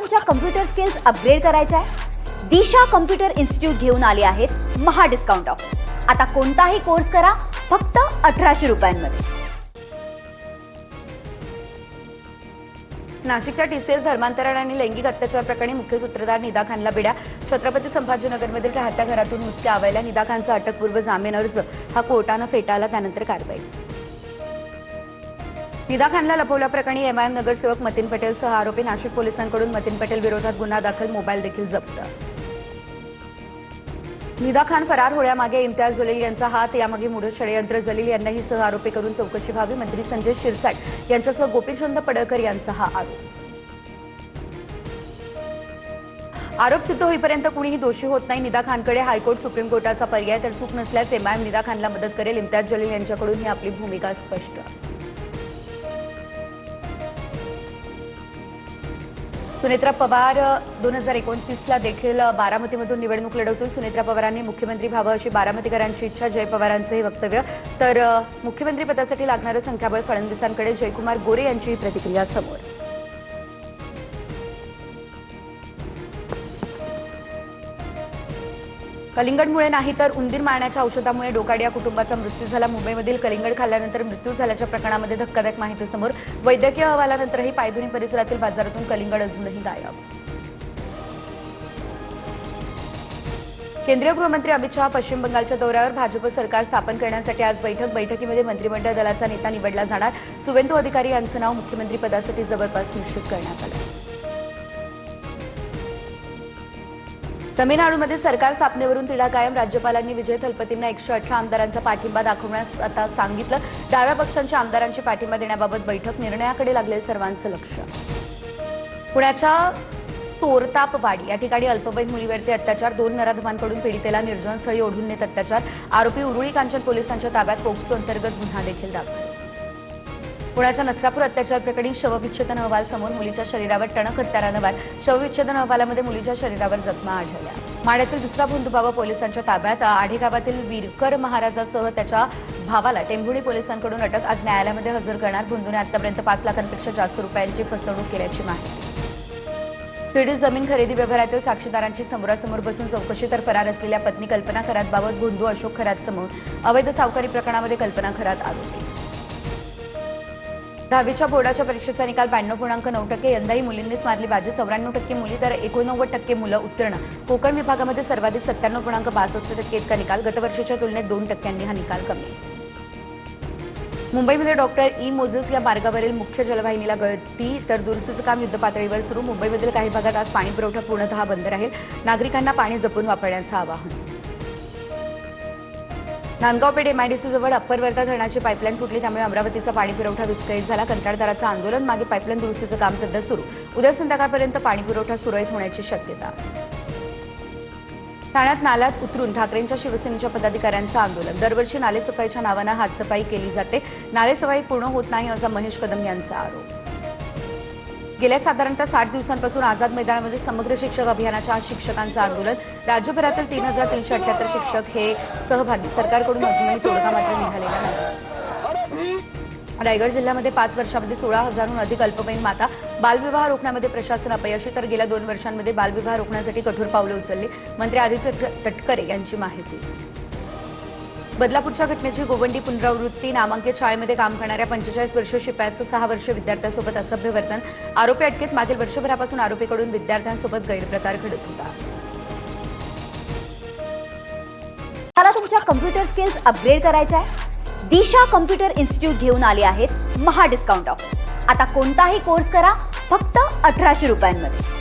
तुमच्या computer skills upgrade करायच्या आहे? दिशा कम्प्युटर इन्स्टिट्यूट घेऊन आले आहेत महा डिस्काउंट ऑफर। आता कोणताही कोर्स करा फक्त 1800 रुपयांमध्ये। नाशिकच्या टीसीएस धर्मांतरण आणि लैंगिक अत्याचार प्रकरणी मुख्य सूत्रधार निदा खानला बेड्या। छत्रपती संभाजीनगरमधील राहत्या घरातून मुसक्या आवळल्या। निदा खानचा अटकपूर्व जामीन अर्ज हा कोर्टानं फेटाळला, त्यानंतर कारवाई। निदा खानला लपवल्याप्रकरणी एमआयएम नगरसेवक मतीन पटेलसह आरोपी। नाशिक पोलिसांकडून मतीन पटेल विरोधात गुन्हा दाखल, मोबाईल देखील जप्त। निदा खान फरार होण्यामागे इम्तियाज जलील यांचा हात, यामागे मूळ षडयंत्र। जलील यांनाही सह आरोपी करून चौकशी व्हावी। मंत्री संजय शिरसाट यांच्यासह गोपीचंद पडळकर यांचा हा आरोप सिद्ध होईपर्यंत कुणीही दोषी होत नाही। निदा खानकडे हायकोर्ट सुप्रीम कोर्टाचा पर्याय, तर चूक नसल्यास एमआयएम निदा खानला मदत करेल। इम्तियाज जलील यांच्याकडून ही आपली भूमिका स्पष्ट। सुनेत्रा पवार 2029ला देखील बारामतीमधून निवडणूक लढवतील। सुनेत्रा पवारांनी मुख्यमंत्री व्हावं अशी बारामतीकरांची इच्छा। जय पवारांचं हे वक्तव्य। तर मुख्यमंत्री पदासाठी लागणारं संख्याबळ फडणवीसांकडे, जयकुमार गोरे यांची ही प्रतिक्रिया समोर। कलिंगडमुळे नाही तर उंदीर मारण्याच्या औषधामुळे डोकाडिया कुटुंबाचा मृत्यू झाला। मुंबईमधील कलिंगड खाल्ल्यानंतर मृत्यू झाल्याच्या प्रकरणामध्ये धक्कादायक माहिती समोर। वैद्यकीय अहवालानंतरही पायधुनी परिसरातील बाजारातून कलिंगड अजूनही गायब। केंद्रीय गृहमंत्री अमित शहा पश्चिम बंगालच्या दौऱ्यावर। भाजप सरकार स्थापन करण्यासाठी आज बैठकीमध्ये मंत्रिमंडळ दलाचा नेता निवडला जाणार। सुवेंदू अधिकारी यांचं नाव मुख्यमंत्री पदासाठी जवळपास निश्चित करण्यात आलं। तमिळनाडूमध्ये सरकार स्थापनेवरून तिढा कायम। राज्यपालांनी विजय थलपतींना 118 आमदारांचा पाठिंबा दाखवण्यास आता सांगितलं। डाव्या पक्षांच्या आमदारांची पाठिंबा देण्याबाबत बैठक, निर्णयाकडे लागले सर्वांचं लक्ष। पुण्याच्या सोरतापवाडी या ठिकाणी अल्पवयीन मुलीवरती अत्याचार। 2 नराधमांकडून पीडितेला निर्जनस्थळी ओढून नेत अत्याचार। आरोपी उरुळी कांचन पोलिसांच्या ताब्यात। पोक्सो अंतर्गत गुन्हा देखील दाखल। पुण्याच्या नसरापूर अत्याचार प्रकरणी शवविच्छेदन अहवाल समोर। मुलीच्या शरीरावर टणक हत्यारानं वार। शवविच्छेदन अहवालामध्ये मुलीच्या शरीरावर जखमा आढळल्या। माड्यातील दुसरा भोंदूबाबा पोलिसांच्या ताब्यात। आढेगावातील वीरकर महाराजासह त्याच्या भावाला टेंभुर्णी पोलिसांकडून अटक। आज न्यायालयामध्ये हजर करणार। भोंदूने आतापर्यंत 5 लाखांपेक्षा जास्त रुपयांची फसवणूक केल्याची माहिती। शिर्डी जमीन खरेदी व्यवहारातील साक्षीदारांची समोरासमोर बसून चौकशी, तर फरार असलेल्या पत्नी कल्पना खरातबाबत भोंदू अशोक खरात समोर। अवैध सावकारी प्रकरणामध्ये कल्पना खरात आरोपी। 10वीच्या बोर्डाच्या परीक्षेचा निकाल 92.9%। यंदाही मुलींनीच मारली बाजी। 94% मुली तर 89% मुलं उत्तीर्ण। कोकण विभागामध्ये सर्वाधिक 97.62% इतका निकाल। गतवर्षीच्या तुलनेत 2% हा निकाल कमी। मुंबईमध्ये डॉक्टर ई मोझेस या मार्गावरील मुख्य जलवाहिनीला गळती, तर दुरुस्तीचं काम युद्धपातळीवर सुरू। मुंबईमधील काही भागात आज पाणी पुरवठा पूर्णतः बंद राहील। नागरिकांना पाणी जपून वापरण्याचं आवाहन। नांदगावपेठ एमआयडीसी जवळ अप्पर वर्धा धरणाची पाईपलाईन फुटली, त्यामुळे अमरावतीचा पाणी पुरवठा विस्कळीत झाला। कंत्राटदाराचं आंदोलन, मागे पाईपलाईन दुरुस्तीचं काम सध्या सुरू। उद्या संध्याकाळपर्यंत पाणी पुरवठा सुरळीत होण्याची शक्यता। ठाण्यात नाल्यात उतरून ठाकरेंच्या शिवसेनेच्या पदाधिकाऱ्यांचं आंदोलन। दरवर्षी नालेसफाईच्या नावानं हातसफाई केली जाते, नालेसफाई पूर्ण होत नाही असा महेश कदम यांचा आरोप। गेल्या साधारणतः 60 दिवसांपासून आझाद मैदानामध्ये समग्र शिक्षक अभियानाच्या आज शिक्षकांचं आंदोलन। राज्यभरातील 3378 शिक्षक हे सहभागी। सरकारकडून अजूनही तोडगा मात्र निघालेला नाही। रायगड जिल्ह्यामध्ये 5 वर्षांमध्ये 16,000हून अधिक अल्पवयीन माता। बालविवाह रोखण्यामध्ये प्रशासन अपयशी, तर गेल्या 2 वर्षांमध्ये बालविवाह रोखण्यासाठी कठोर पावले उचलली। मंत्री आदित्य तटकरे यांची माहिती। बदलापूरच्या घटनेची गोवंडी पुनरावृत्ती। नामांकित शाळेमध्ये काम करणाऱ्या 45 वर्षीय शिपायाचं 6 वर्षीय विद्यार्थ्यासोबत असभ्य वर्तन। आरोपी अटकेत। मागील वर्षभरापासून आरोपीकडून विद्यार्थ्यांसोबत गैरप्रकार घडत होता। मला तुमच्या कम्प्युटर स्किल्स अपग्रेड करायच्या आहे? दिशा कम्प्युटर इन्स्टिट्यूट घेऊन आले आहेत महा डिस्काउंट ऑफर। आता कोणताही कोर्स करा फक्त 1800 रुपयांमध्ये।